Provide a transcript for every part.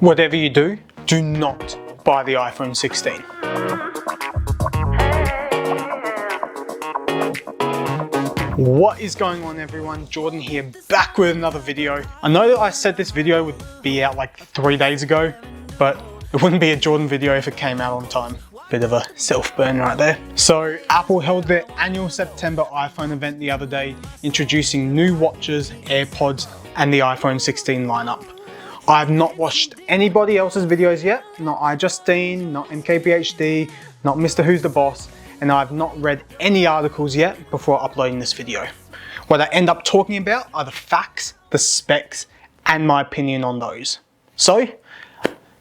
Whatever you do, do not buy the iPhone 16. What is going on, everyone? Jordan here, back with another video. I know that I said this video would be out like 3 days ago, but it wouldn't be a Jordan video if it came out on time. Bit of a self-burn right there. So Apple held their annual September iPhone event the other day, introducing new watches, AirPods, and the iPhone 16 lineup. I've not watched anybody else's videos yet, not iJustine, not MKBHD, not Mr. Who's the Boss, and I've not read any articles yet before uploading this video. What I end up talking about are the facts, the specs, and my opinion on those. So,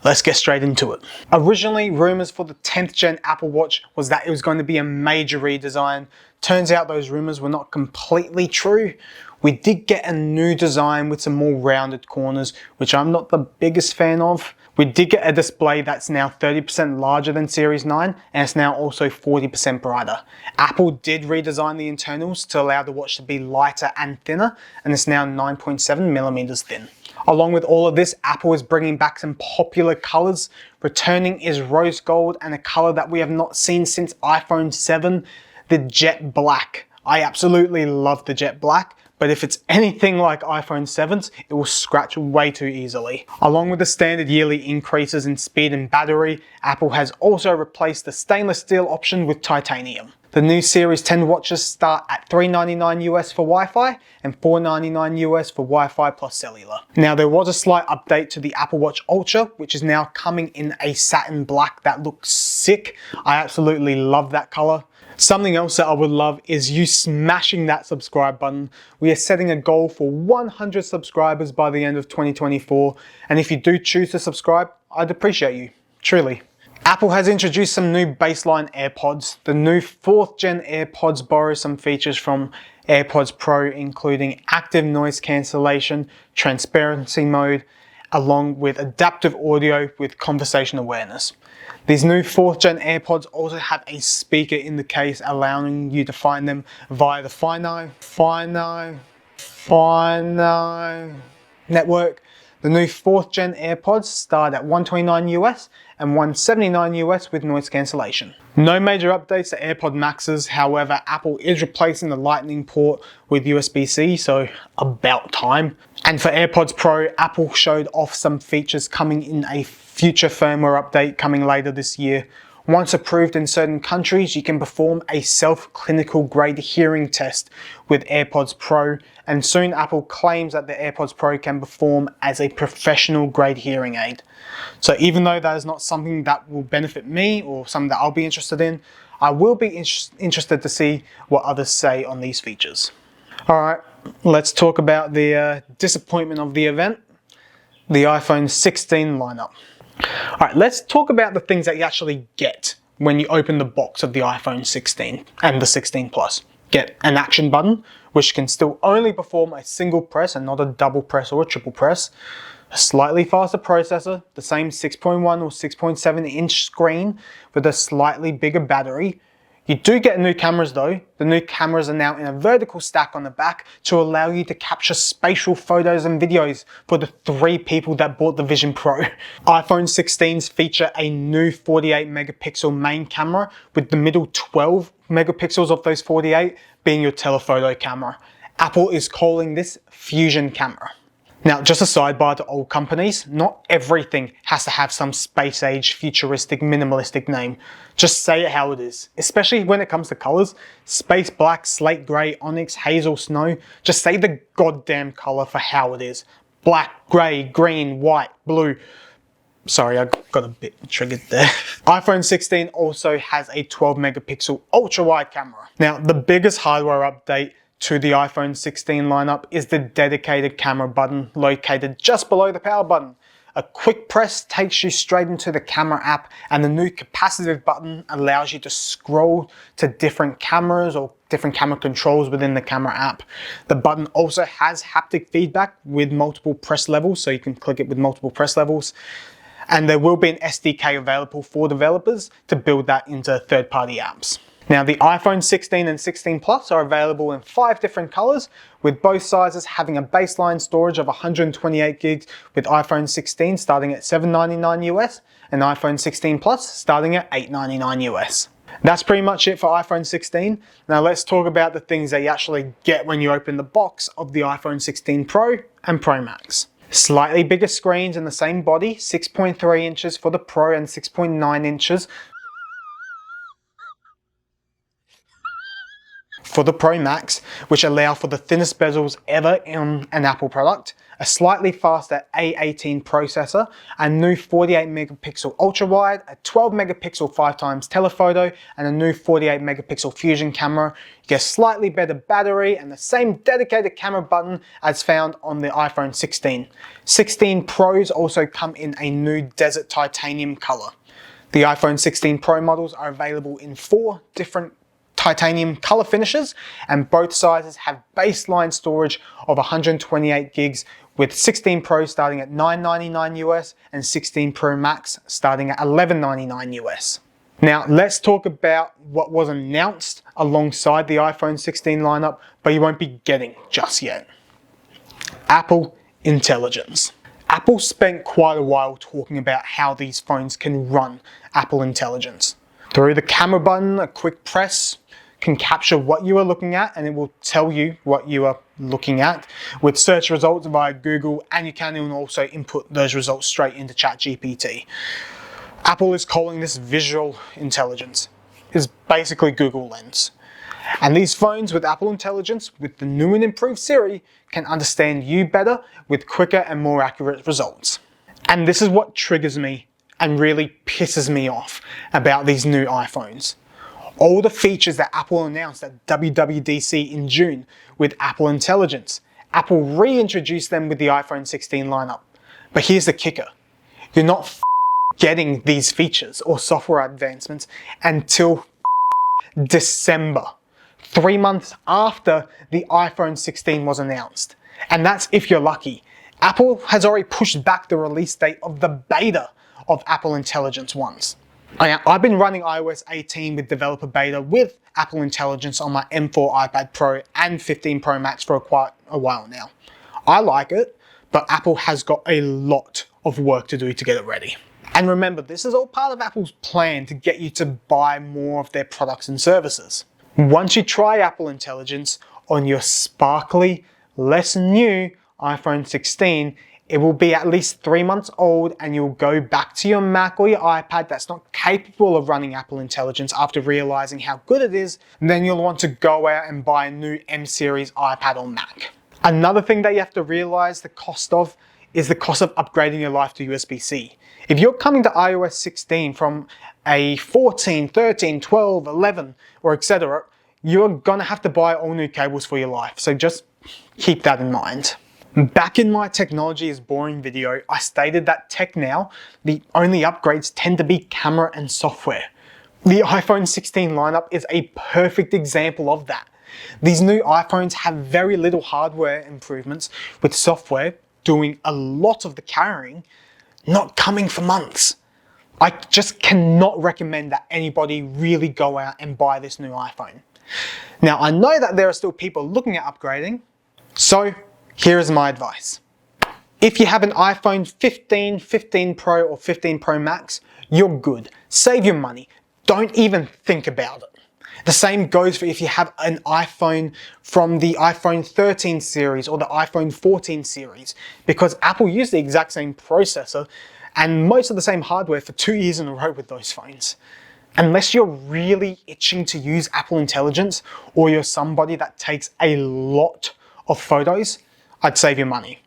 let's get straight into it. Originally, rumors for the 10th gen Apple Watch was that it was going to be a major redesign. Turns out those rumors were not completely true. We did get a new design with some more rounded corners, which I'm not the biggest fan of. We did get a display that's now 30% larger than Series 9, and it's now also 40% brighter. Apple did redesign the internals to allow the watch to be lighter and thinner, and it's now 9.7 millimeters thin. Along with all of this, Apple is bringing back some popular colors. Returning is rose gold and a color that we have not seen since iPhone 7, the jet black. I absolutely love the jet black, but if it's anything like iPhone 7's, it will scratch way too easily. Along with the standard yearly increases in speed and battery, Apple has also replaced the stainless steel option with titanium. The new Series 10 watches start at $399 US for Wi-Fi and $499 US for Wi-Fi plus cellular. Now, there was a slight update to the Apple Watch Ultra, which is now coming in a satin black that looks sick. I absolutely love that color. Something else that I would love is you smashing that subscribe button. We are setting a goal for 100 subscribers by the end of 2024. And if you do choose to subscribe, I'd appreciate you, truly. Apple has introduced some new baseline AirPods. The new 4th gen AirPods borrow some features from AirPods Pro, including active noise cancellation, transparency mode, along with adaptive audio with conversation awareness. These new 4th gen AirPods also have a speaker in the case, allowing you to find them via the Find network. The new 4th gen AirPods start at $129 US and $179 US with noise cancellation. No major updates to AirPod Maxes, however, Apple is replacing the Lightning port with USB-C, so about time. And for AirPods Pro, Apple showed off some features coming in a future firmware update coming later this year. Once approved in certain countries, you can perform a self-clinical grade hearing test with AirPods Pro, and soon Apple claims that the AirPods Pro can perform as a professional grade hearing aid. So even though that is not something that will benefit me or something that I'll be interested in, I will be interested to see what others say on these features. Alright, let's talk about the disappointment of the event, the iPhone 16 lineup. Alright, let's talk about the things that you actually get when you open the box of the iPhone 16 and the 16 Plus. Get an action button, which can still only perform a single press and not a double press or a triple press. A slightly faster processor, the same 6.1 or 6.7 inch screen with a slightly bigger battery. You do get new cameras though. The new cameras are now in a vertical stack on the back to allow you to capture spatial photos and videos for the 3 people that bought the Vision Pro. iPhone 16s feature a new 48 megapixel main camera, with the middle 12 megapixels of those 48 being your telephoto camera. Apple is calling this Fusion camera. Now, just a sidebar to old companies, not everything has to have some space age, futuristic, minimalistic name. Just say it how it is, especially when it comes to colors. Space black, slate gray, onyx, hazel, snow. Just say the goddamn color for how it is. Black, gray, green, white, blue. Sorry, I got a bit triggered there. iPhone 16 also has a 12 megapixel ultra wide camera. Now, the biggest hardware update to the iPhone 16 lineup is the dedicated camera button located just below the power button. A quick press takes you straight into the camera app, and the new capacitive button allows you to scroll to different cameras or different camera controls within the camera app. The button also has haptic feedback with multiple press levels, so you can click it with multiple press levels. And there will be an SDK available for developers to build that into third-party apps. Now the iPhone 16 and 16 Plus are available in 5 different colors, with both sizes having a baseline storage of 128 gigs, with iPhone 16 starting at $799 US and iPhone 16 Plus starting at $899 US. That's pretty much it for iPhone 16. Now let's talk about the things that you actually get when you open the box of the iPhone 16 Pro and Pro Max. Slightly bigger screens in the same body, 6.3 inches for the Pro and 6.9 inches for the Pro Max, which allow for the thinnest bezels ever in an Apple product, a slightly faster A18 processor, a new 48 megapixel ultra wide, a 12 megapixel 5x telephoto, and a new 48 megapixel fusion camera. You get a slightly better battery and the same dedicated camera button as found on the iPhone 16. 16 Pros also come in a new desert titanium color. The iPhone 16 Pro models are available in 4 different titanium color finishes, and both sizes have baseline storage of 128 gigs, with 16 Pro starting at $999 US and 16 Pro Max starting at $1199 US. Now let's talk about what was announced alongside the iPhone 16 lineup, but you won't be getting just yet. Apple Intelligence. Apple spent quite a while talking about how these phones can run Apple Intelligence. Through the camera button, a quick press can capture what you are looking at and it will tell you what you are looking at with search results via Google, and you can also input those results straight into ChatGPT. Apple is calling this visual intelligence. It's basically Google Lens. And these phones with Apple Intelligence, with the new and improved Siri, can understand you better with quicker and more accurate results. And this is what triggers me and really pisses me off about these new iPhones. All the features that Apple announced at WWDC in June with Apple Intelligence, Apple reintroduced them with the iPhone 16 lineup. But here's the kicker. You're not getting these features or software advancements until December, 3 months after the iPhone 16 was announced. And that's if you're lucky. Apple has already pushed back the release date of the beta of Apple Intelligence once. I've been running iOS 18 with developer beta with Apple Intelligence on my M4 iPad Pro and 15 Pro Max for quite a while now. I like it, but Apple has got a lot of work to do to get it ready. And remember, this is all part of Apple's plan to get you to buy more of their products and services. Once you try Apple Intelligence on your sparkly, less new iPhone 16, it will be at least 3 months old and you'll go back to your Mac or your iPad that's not capable of running Apple Intelligence after realizing how good it is. And then you'll want to go out and buy a new M series iPad or Mac. Another thing that you have to realize the cost of is the cost of upgrading your life to USB-C. If you're coming to iOS 16 from a 14, 13, 12, 11, or etc., you're gonna have to buy all new cables for your life. So just keep that in mind. Back in my technology is boring video, I stated that tech now, the only upgrades tend to be camera and software. The iPhone 16 lineup is a perfect example of that. These new iPhones have very little hardware improvements, with software doing a lot of the carrying, not coming for months. I just cannot recommend that anybody really go out and buy this new iPhone. Now I know that there are still people looking at upgrading, so here is my advice. If you have an iPhone 15, 15 Pro or 15 Pro Max, you're good. Save your money. Don't even think about it. The same goes for if you have an iPhone from the iPhone 13 series or the iPhone 14 series, because Apple used the exact same processor and most of the same hardware for 2 years in a row with those phones. Unless you're really itching to use Apple Intelligence or you're somebody that takes a lot of photos, I'd save your money.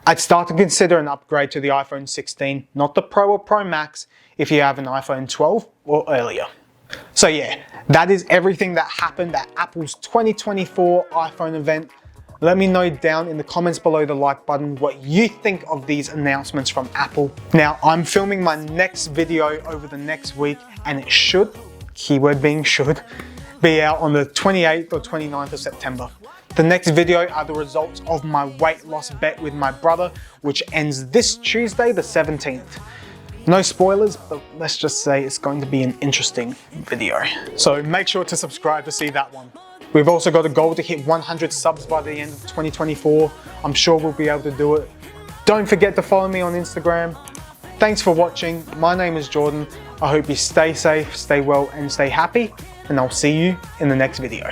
I'd start to consider an upgrade to the iPhone 16, not the Pro or Pro Max, if you have an iPhone 12 or earlier. So yeah, that is everything that happened at Apple's 2024 iPhone event. Let me know down in the comments below the like button what you think of these announcements from Apple. Now, I'm filming my next video over the next week, and it should, keyword being should, be out on the 28th or 29th of September. The next video are the results of my weight loss bet with my brother, which ends this Tuesday, the 17th. No spoilers, but let's just say it's going to be an interesting video. So make sure to subscribe to see that one. We've also got a goal to hit 100 subs by the end of 2024. I'm sure we'll be able to do it. Don't forget to follow me on Instagram. Thanks for watching. My name is Jordan. I hope you stay safe, stay well, and stay happy. And I'll see you in the next video.